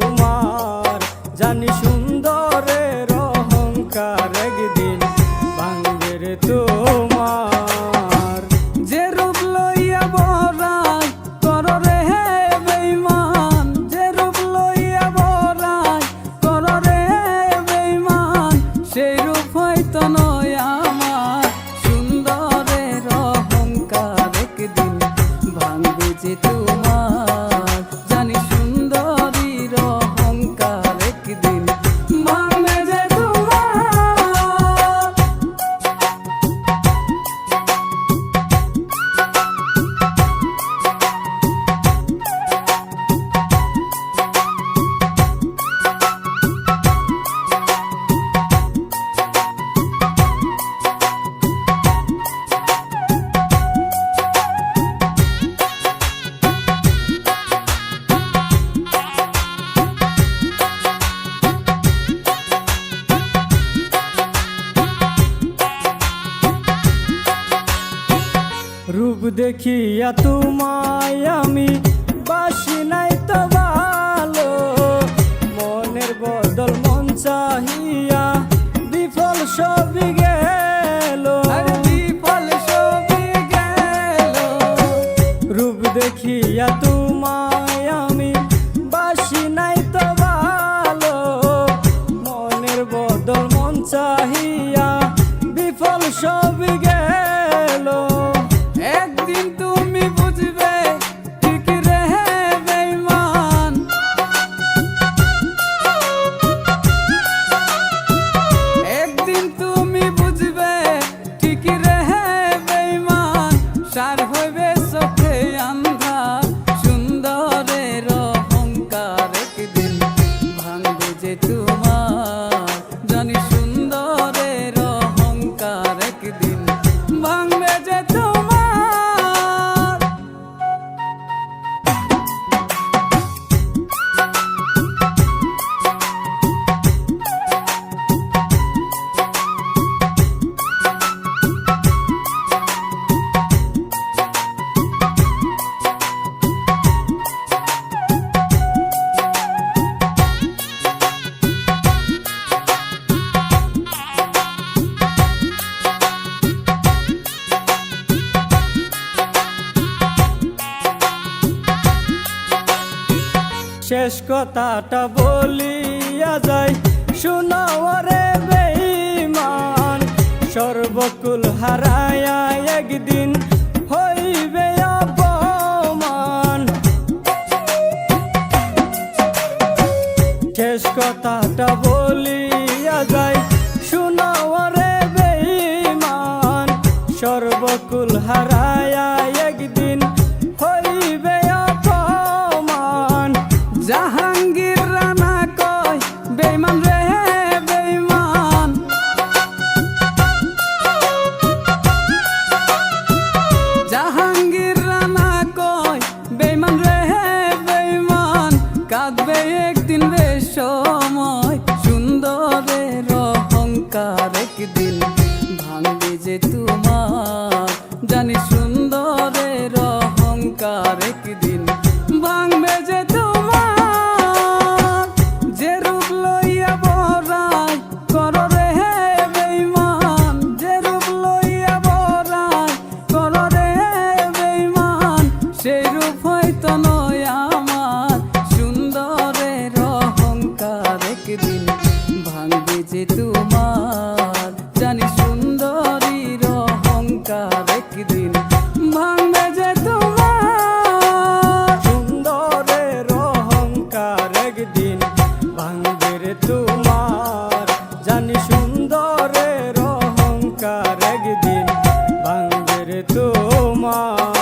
তোমার, জানি সুন্দরের অহংকার একদিন ভাঙবে রে তোমার। যে রূপ লইয়া বরাই করো রে বেঈমান, যে রূপ লইয়া বরাই করো রে বেঈমান, সেই রূপ হয়তো নয় আমার, সুন্দরের অহংকার একদিন ভাঙবে যে তোমার, জানি সুন্দরীর অহংকার একদিন ভাঙবে যে তোমার। রূপ দেখিয়া তোমায় আমি বাসি নাই তো ভালো, মনের বদল মন চাহিয়া বিফল সবই গেল, বিফল সবই গেল। রূপ দেখিয়া তোমায় আমি বাসি নাই তো ভালো, মনের বদল মন চাহিয়া বিফল সবই গেল। একদিন তুমি বুঝবে ঠিক রে বেঈমান, একদিন তুমি বুঝবে ঠিক রে বেঈমান, সার হইবে চোখে আন্ধার, সুন্দরের অহংকার একদিন ভাঙবে যে তোমার, জানি সুন্দরের অহংকার একদিন ভাঙবে যে তোমার। শেষ কথাটা বলিয়া যাই শোনাও রে বেঈমান, সর্বকুল হারায়া একদিন হইবে অপমান। শেষ কথাটা বলিয়া যাই শোনাও রে বেঈমান, সর্বকুল হারায়া একদিন হইবে অপমান। জাহাঙ্গীর রানা কয় বেঈমান রে বেঈমান, জাহাঙ্গীর রানা কয় বেঈমান রে বেঈমান, কাঁদবে একদিন রে সময়, সুন্দরের অহংকার একদিন ভাঙবে যে তোমার, জানি সুন্দরের অহংকার একদিন ভাঙবে যে তোমার। যে রূপ লইয়া বরাই করো রে বেঈমান, যে রূপ লইয়া বরাই করো রে বেঈমান, সেই রূপ হয়তো নয় আমার, সুন্দরের অহংকার একদিন ভাঙবে যে তোমার, জানি সুন্দরীর অহংকার একদিন ভাঙবে যে তোমার। সুন্দরের অহংকার একদিন ভাঙবে রে তোমার, জানি সুন্দরের অহংকার একদিন ভাঙবে রে তোমার।